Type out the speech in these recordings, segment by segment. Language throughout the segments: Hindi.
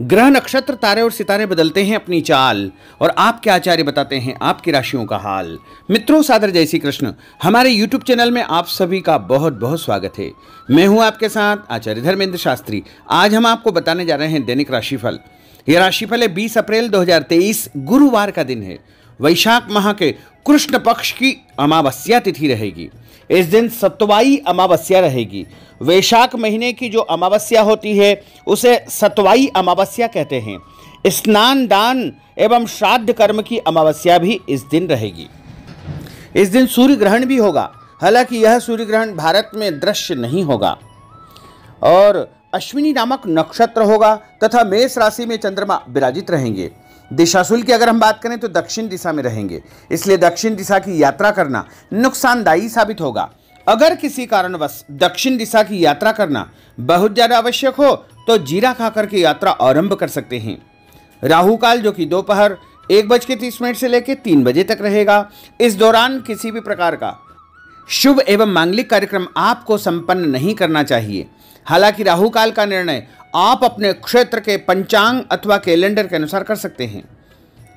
ग्रह नक्षत्र तारे और सितारे बदलते हैं अपनी चाल और आपके आचार्य बताते हैं आपकी राशियों का हाल। मित्रों, सादर जय श्री कृष्ण। हमारे YouTube चैनल में आप सभी का बहुत बहुत स्वागत है। मैं हूं आपके साथ आचार्य धर्मेंद्र शास्त्री। आज हम आपको बताने जा रहे हैं दैनिक राशिफल। यह राशिफल है 20 अप्रैल 2023 गुरुवार का दिन है। वैशाख माह के कृष्ण पक्ष की अमावस्या तिथि रहेगी। इस दिन सतवाई अमावस्या रहेगी। वैशाख महीने की जो अमावस्या होती है उसे सतवाई अमावस्या कहते हैं। स्नान दान एवं श्राद्ध कर्म की अमावस्या भी इस दिन रहेगी। इस दिन सूर्य ग्रहण भी होगा, हालांकि यह सूर्य ग्रहण भारत में दृश्य नहीं होगा। और अश्विनी नामक नक्षत्र होगा तथा मेष राशि में चंद्रमा विराजित रहेंगे। दिशाशूल की अगर हम बात करें तो दक्षिण दिशा में रहेंगे, इसलिए दक्षिण दिशा की यात्रा करना नुकसानदायी साबित होगा। अगर किसी कारणवश दक्षिण दिशा की यात्रा करना बहुत ज्यादा आवश्यक हो तो जीरा खाकर के यात्रा आरंभ कर सकते हैं। राहु काल जो कि दोपहर 1:30 से लेकर 3 बजे तक रहेगा। इस दौरान किसी भी प्रकार का शुभ एवं मांगलिक कार्यक्रम आपको संपन्न नहीं करना चाहिए। हालांकि राहु काल का निर्णय आप अपने क्षेत्र के पंचांग अथवा कैलेंडर के अनुसार कर सकते हैं,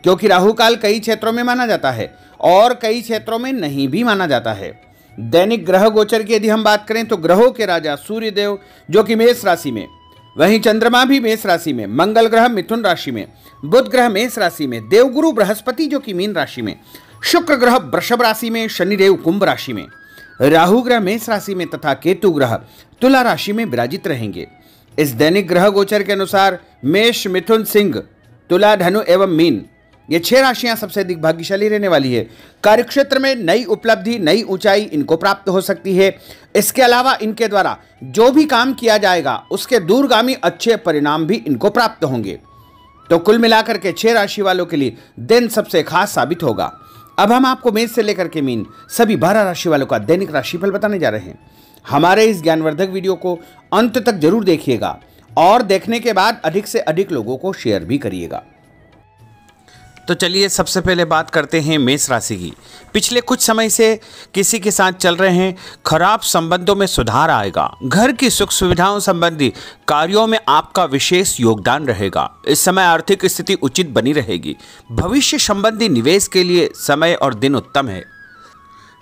क्योंकि राहु काल कई क्षेत्रों में माना जाता है और कई क्षेत्रों में नहीं भी माना जाता है। दैनिक ग्रह गोचर की यदि हम बात करें तो ग्रहों के राजा सूर्य देव जो कि मेष राशि में, वहीं चंद्रमा भी मेष राशि में, मंगल ग्रह मिथुन राशि में, बुध ग्रह मेष राशि में, देवगुरु बृहस्पति जो कि मीन राशि में, शुक्र ग्रह वृषभ राशि में, शनिदेव कुंभ राशि में, राहु ग्रह मेष राशि में तथा केतु ग्रह तुला राशि में विराजित रहेंगे। इस दैनिक ग्रह गोचर के अनुसार मेष, मिथुन, सिंह, तुला, धनु एवं मीन ये 6 राशियां सबसे अधिक भाग्यशाली रहने वाली है। कार्यक्षेत्र में नई उपलब्धि, नई ऊंचाई इनको प्राप्त हो सकती है। इसके अलावा इनके द्वारा जो भी काम किया जाएगा उसके दूरगामी अच्छे परिणाम भी इनको प्राप्त होंगे। तो कुल मिलाकर के 6 राशि वालों के लिए दिन सबसे खास साबित होगा। अब हम आपको मेष से लेकर के मीन सभी 12 राशि वालों का दैनिक राशिफल बताने जा रहे हैं। हमारे इस ज्ञानवर्धक वीडियो को अंत तक जरूर देखिएगा और देखने के बाद अधिक से अधिक लोगों को शेयर भी करिएगा। तो चलिए सबसे पहले बात करते हैं मेष राशि की। पिछले कुछ समय से किसी के साथ चल रहे हैं खराब संबंधों में सुधार आएगा। घर की सुख सुविधाओं संबंधी कार्यों में आपका विशेष योगदान रहेगा। इस समय आर्थिक स्थिति उचित बनी रहेगी। भविष्य संबंधी निवेश के लिए समय और दिन उत्तम है।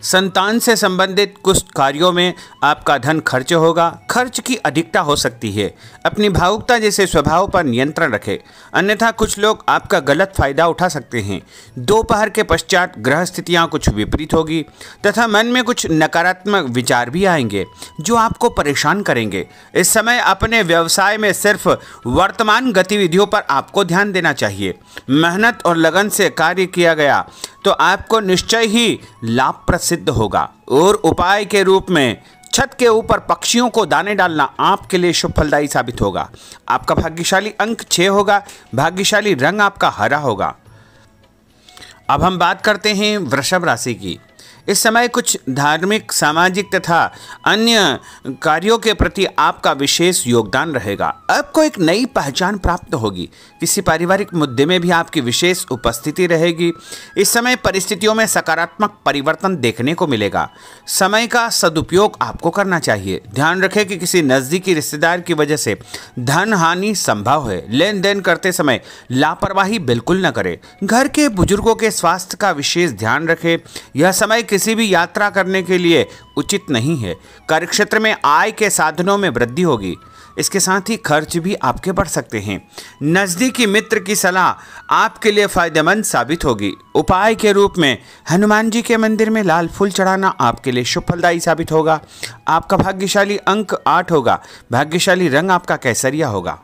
संतान से संबंधित कुछ कार्यों में आपका धन खर्च होगा। खर्च की अधिकता हो सकती है। अपनी भावुकता जैसे स्वभाव पर नियंत्रण रखें, अन्यथा कुछ लोग आपका गलत फायदा उठा सकते हैं। दोपहर के पश्चात ग्रह स्थितियाँ कुछ विपरीत होगी तथा मन में कुछ नकारात्मक विचार भी आएंगे जो आपको परेशान करेंगे। इस समय अपने व्यवसाय में सिर्फ वर्तमान गतिविधियों पर आपको ध्यान देना चाहिए। मेहनत और लगन से कार्य किया गया तो आपको निश्चय ही लाभ सिद्ध होगा। और उपाय के रूप में छत के ऊपर पक्षियों को दाने डालना आपके लिए शुभ फलदायी साबित होगा। आपका भाग्यशाली अंक 6 होगा। भाग्यशाली रंग आपका हरा होगा। अब हम बात करते हैं वृषभ राशि की। इस समय कुछ धार्मिक, सामाजिक तथा अन्य कार्यों के प्रति आपका विशेष योगदान रहेगा। आपको एक नई पहचान प्राप्त होगी। किसी पारिवारिक मुद्दे में भी आपकी विशेष उपस्थिति रहेगी। इस समय परिस्थितियों में सकारात्मक परिवर्तन देखने को मिलेगा। समय का सदुपयोग आपको करना चाहिए। ध्यान रखें कि किसी नज़दीकी रिश्तेदार की वजह से धन हानि संभव है। लेन देन करते समय लापरवाही बिल्कुल न करें। घर के बुजुर्गों के स्वास्थ्य का विशेष ध्यान रखें। यह समय किसी भी यात्रा करने के लिए उचित नहीं है। कार्यक्षेत्र में आय के साधनों में वृद्धि होगी। इसके साथ ही खर्च भी आपके बढ़ सकते हैं। नज़दीकी मित्र की सलाह आपके लिए फायदेमंद साबित होगी। उपाय के रूप में हनुमान जी के मंदिर में लाल फूल चढ़ाना आपके लिए शुभ फलदायी साबित होगा। आपका भाग्यशाली अंक 8 होगा। भाग्यशाली रंग आपका केसरिया होगा।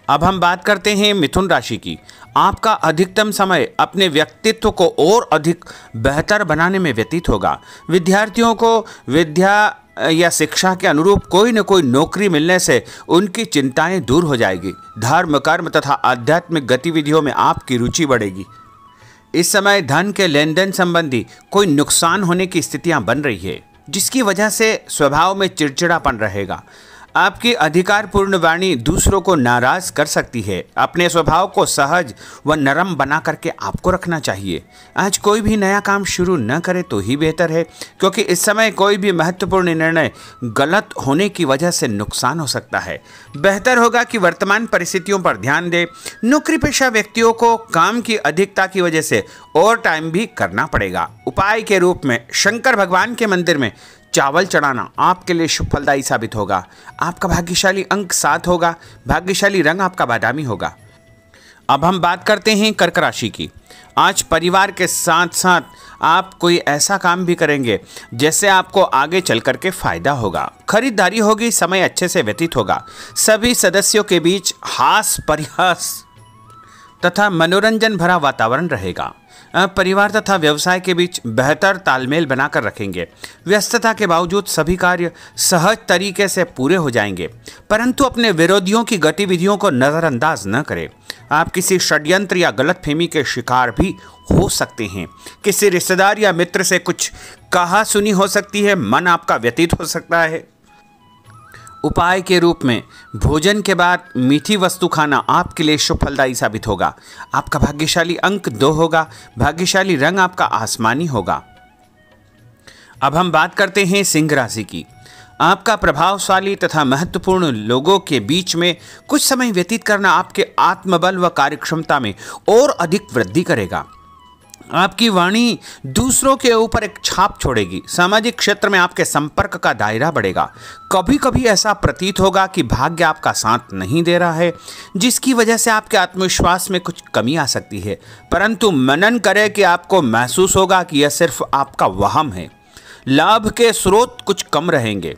अब हम बात करते हैं मिथुन राशि की। आपका अधिकतम समय अपने व्यक्तित्व को और अधिक बेहतर बनाने में व्यतीत होगा। विद्यार्थियों को विद्या या शिक्षा के अनुरूप कोई न कोई नौकरी मिलने से उनकी चिंताएं दूर हो जाएगी। धर्म, कर्म तथा आध्यात्मिक गतिविधियों में आपकी रुचि बढ़ेगी। इस समय धन के लेन देन संबंधी कोई नुकसान होने की स्थितियां बन रही है, जिसकी वजह से स्वभाव में चिड़चिड़ापन रहेगा। आपकी अधिकारपूर्ण वाणी दूसरों को नाराज कर सकती है। अपने स्वभाव को सहज व नरम बना करके आपको रखना चाहिए। आज कोई भी नया काम शुरू न करे तो ही बेहतर है, क्योंकि इस समय कोई भी महत्वपूर्ण निर्णय गलत होने की वजह से नुकसान हो सकता है। बेहतर होगा कि वर्तमान परिस्थितियों पर ध्यान दें। नौकरी पेशा व्यक्तियों को काम की अधिकता की वजह से ओवर टाइम भी करना पड़ेगा। उपाय के रूप में शंकर भगवान के मंदिर में चावल चढ़ाना आपके लिए शुभ फलदायी साबित होगा। आपका भाग्यशाली अंक 7 होगा। भाग्यशाली रंग आपका बादामी होगा। अब हम बात करते हैं कर्क राशि की। आज परिवार के साथ साथ आप कोई ऐसा काम भी करेंगे जिससे आपको आगे चल करके फायदा होगा। खरीदारी होगी, समय अच्छे से व्यतीत होगा। सभी सदस्यों के बीच हास परिहास तथा मनोरंजन भरा वातावरण रहेगा। परिवार तथा व्यवसाय के बीच बेहतर तालमेल बनाकर रखेंगे। व्यस्तता के बावजूद सभी कार्य सहज तरीके से पूरे हो जाएंगे, परंतु अपने विरोधियों की गतिविधियों को नज़रअंदाज न करें। आप किसी षड्यंत्र या गलतफहमी के शिकार भी हो सकते हैं। किसी रिश्तेदार या मित्र से कुछ कहा सुनी हो सकती है। मन आपका व्यतीत हो सकता है। उपाय के रूप में भोजन के बाद मीठी वस्तु खाना आपके लिए शुभ फलदायी साबित होगा। आपका भाग्यशाली अंक 2 होगा। भाग्यशाली रंग आपका आसमानी होगा। अब हम बात करते हैं सिंह राशि की। आपका प्रभावशाली तथा महत्वपूर्ण लोगों के बीच में कुछ समय व्यतीत करना आपके आत्मबल व कार्यक्षमता में और अधिक वृद्धि करेगा। आपकी वाणी दूसरों के ऊपर एक छाप छोड़ेगी। सामाजिक क्षेत्र में आपके संपर्क का दायरा बढ़ेगा। कभी कभी ऐसा प्रतीत होगा कि भाग्य आपका साथ नहीं दे रहा है, जिसकी वजह से आपके आत्मविश्वास में कुछ कमी आ सकती है, परंतु मनन करें कि आपको महसूस होगा कि यह सिर्फ आपका वहम है। लाभ के स्रोत कुछ कम रहेंगे।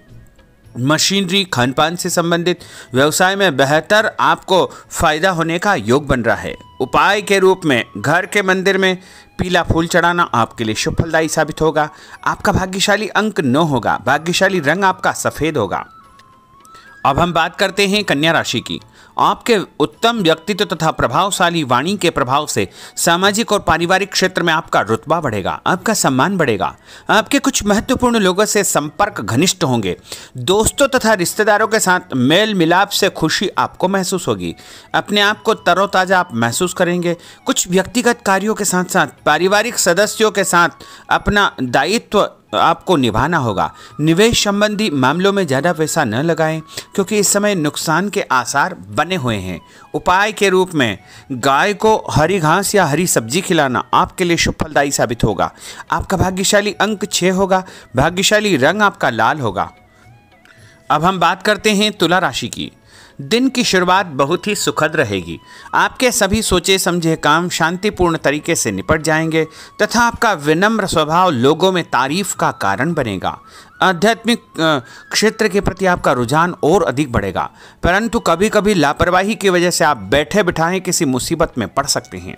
मशीनरी खानपान से संबंधित व्यवसाय में बेहतर आपको फायदा होने का योग बन रहा है। उपाय के रूप में घर के मंदिर में पीला फूल चढ़ाना आपके लिए शुभ फलदायी साबित होगा। आपका भाग्यशाली अंक 9 होगा। भाग्यशाली रंग आपका सफेद होगा। अब हम बात करते हैं कन्या राशि की। आपके उत्तम व्यक्तित्व तथा प्रभावशाली वाणी के प्रभाव से सामाजिक और पारिवारिक क्षेत्र में आपका रुतबा बढ़ेगा, आपका सम्मान बढ़ेगा। आपके कुछ महत्वपूर्ण लोगों से संपर्क घनिष्ठ होंगे। दोस्तों तथा रिश्तेदारों के साथ मेल मिलाप से खुशी आपको महसूस होगी। अपने आप को तरोताजा आप महसूस करेंगे। कुछ व्यक्तिगत कार्यों के साथ साथ पारिवारिक सदस्यों के साथ अपना दायित्व आपको निभाना होगा। निवेश संबंधी मामलों में ज़्यादा पैसा न लगाएं, क्योंकि इस समय नुकसान के आसार बने हुए हैं। उपाय के रूप में गाय को हरी घास या हरी सब्जी खिलाना आपके लिए शुभ फलदायी साबित होगा। आपका भाग्यशाली अंक 6 होगा। भाग्यशाली रंग आपका लाल होगा। अब हम बात करते हैं तुला राशि की। दिन की शुरुआत बहुत ही सुखद रहेगी। आपके सभी सोचे समझे काम शांतिपूर्ण तरीके से निपट जाएंगे तथा आपका विनम्र स्वभाव लोगों में तारीफ का कारण बनेगा। आध्यात्मिक क्षेत्र के प्रति आपका रुझान और अधिक बढ़ेगा, परंतु कभी कभी लापरवाही की वजह से आप बैठे बिठाए किसी मुसीबत में पड़ सकते हैं।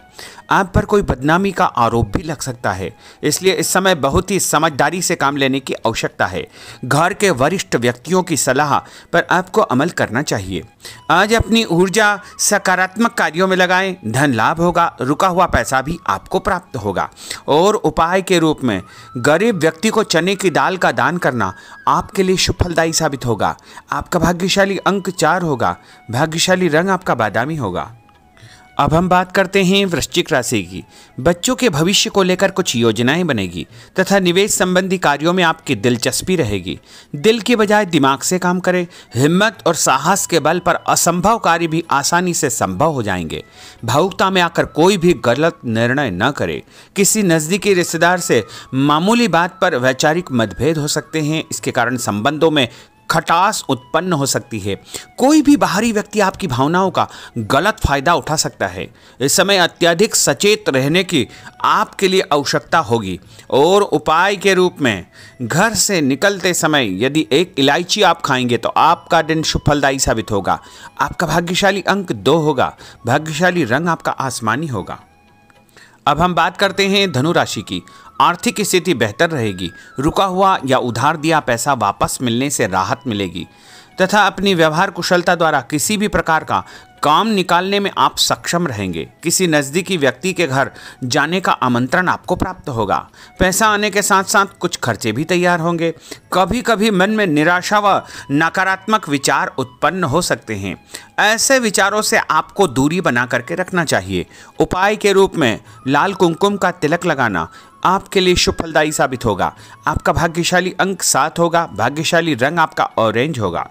आप पर कोई बदनामी का आरोप भी लग सकता है, इसलिए इस समय बहुत ही समझदारी से काम लेने की आवश्यकता है। घर के वरिष्ठ व्यक्तियों की सलाह पर आपको अमल करना चाहिए। आज अपनी ऊर्जा सकारात्मक कार्यों में लगाएं। धन लाभ होगा। रुका हुआ पैसा भी आपको प्राप्त होगा। और उपाय के रूप में गरीब व्यक्ति को चने की दाल का दान करना आपके लिए शुभ फलदायी साबित होगा। आपका भाग्यशाली अंक 4 होगा। भाग्यशाली रंग आपका बादामी होगा। अब हम बात करते हैं वृश्चिक राशि की। बच्चों के भविष्य को लेकर कुछ योजनाएं बनेगी तथा निवेश संबंधी कार्यों में आपकी दिलचस्पी रहेगी। दिल की बजाय दिमाग से काम करें। हिम्मत और साहस के बल पर असंभव कार्य भी आसानी से संभव हो जाएंगे। भावुकता में आकर कोई भी गलत निर्णय न करें। किसी नज़दीकी रिश्तेदार से मामूली बात पर वैचारिक मतभेद हो सकते हैं। इसके कारण संबंधों में खटास उत्पन्न हो सकती है। कोई भी बाहरी व्यक्ति आपकी भावनाओं का गलत फायदा उठा सकता है। इस समय अत्यधिक सचेत रहने की आपके लिए आवश्यकता होगी। और उपाय के रूप में घर से निकलते समय यदि एक इलायची आप खाएंगे तो आपका दिन शुभ फलदायी साबित होगा। आपका भाग्यशाली अंक 2 होगा। भाग्यशाली रंग आपका आसमानी होगा। अब हम बात करते हैं धनु राशि की। आर्थिक स्थिति बेहतर रहेगी। रुका हुआ या उधार दिया पैसा वापस मिलने से राहत मिलेगी तथा अपनी व्यवहार कुशलता द्वारा किसी भी प्रकार का काम निकालने में आप सक्षम रहेंगे। किसी नज़दीकी व्यक्ति के घर जाने का आमंत्रण आपको प्राप्त होगा। पैसा आने के साथ साथ कुछ खर्चे भी तैयार होंगे। कभी कभी मन में निराशा व नकारात्मक विचार उत्पन्न हो सकते हैं। ऐसे विचारों से आपको दूरी बना करके रखना चाहिए। उपाय के रूप में लाल कुमकुम का तिलक लगाना आपके लिए शुभ फलदायी साबित होगा। आपका भाग्यशाली अंक 7 होगा। भाग्यशाली रंग आपका ऑरेंज होगा।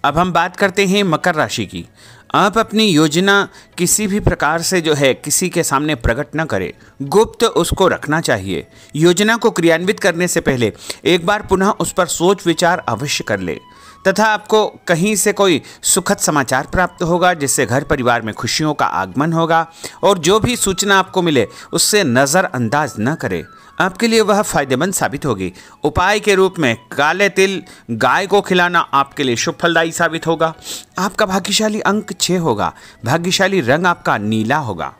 अब हम बात करते हैं मकर राशि की। आप अपनी योजना किसी भी प्रकार से किसी के सामने प्रकट न करें, गुप्त उसको रखना चाहिए। योजना को क्रियान्वित करने से पहले एक बार पुनः उस पर सोच विचार अवश्य कर ले, तथा आपको कहीं से कोई सुखद समाचार प्राप्त होगा जिससे घर परिवार में खुशियों का आगमन होगा। और जो भी सूचना आपको मिले उससे नज़रअंदाज न करें, आपके लिए वह फायदेमंद साबित होगी। उपाय के रूप में काले तिल गाय को खिलाना आपके लिए शुभ फलदायी साबित होगा। आपका भाग्यशाली अंक 6 होगा। भाग्यशाली रंग आपका नीला होगा।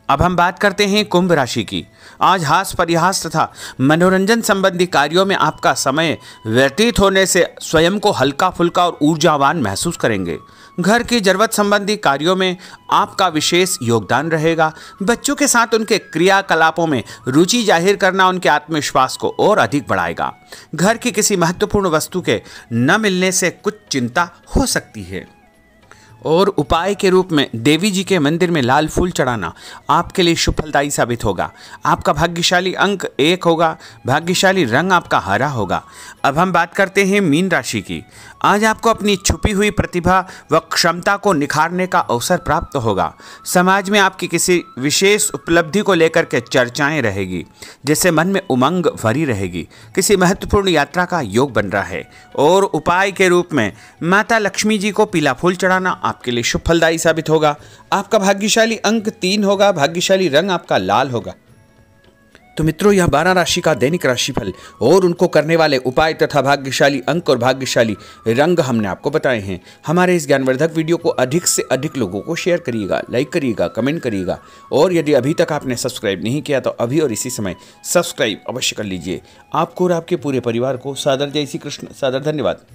अब हम बात करते हैं कुंभ राशि की। आज हास परिहास तथा मनोरंजन संबंधी कार्यों में आपका समय व्यतीत होने से स्वयं को हल्का फुल्का और ऊर्जावान महसूस करेंगे। घर की जरूरत संबंधी कार्यों में आपका विशेष योगदान रहेगा। बच्चों के साथ उनके क्रियाकलापों में रुचि जाहिर करना उनके आत्मविश्वास को और अधिक बढ़ाएगा। घर की किसी महत्वपूर्ण वस्तु के न मिलने से कुछ चिंता हो सकती है। और उपाय के रूप में देवी जी के मंदिर में लाल फूल चढ़ाना आपके लिए शुभ फलदायी साबित होगा। आपका भाग्यशाली अंक 1 होगा। भाग्यशाली रंग आपका हरा होगा। अब हम बात करते हैं मीन राशि की। आज आपको अपनी छुपी हुई प्रतिभा व क्षमता को निखारने का अवसर प्राप्त होगा। समाज में आपकी किसी विशेष उपलब्धि को लेकर के चर्चाएं रहेगी, जिससे मन में उमंग भरी रहेगी। किसी महत्वपूर्ण यात्रा का योग बन रहा है। और उपाय के रूप में माता लक्ष्मी जी को पीला फूल चढ़ाना आपके लिए शुभ फलदायी साबित होगा। आपका भाग्यशाली अंक 3 होगा। भाग्यशाली रंग आपका लाल होगा। तो मित्रों, यह 12 राशि का दैनिक राशिफल और उनको करने वाले उपाय तथा भाग्यशाली अंक और भाग्यशाली रंग हमने आपको बताए हैं। हमारे इस ज्ञानवर्धक वीडियो को अधिक से अधिक लोगों को शेयर करिएगा, लाइक करिएगा, कमेंट करिएगा। और यदि अभी तक आपने सब्सक्राइब नहीं किया तो अभी और इसी समय सब्सक्राइब अवश्य कर लीजिए। आपको और आपके पूरे परिवार को सादर जय श्री कृष्ण। सादर धन्यवाद।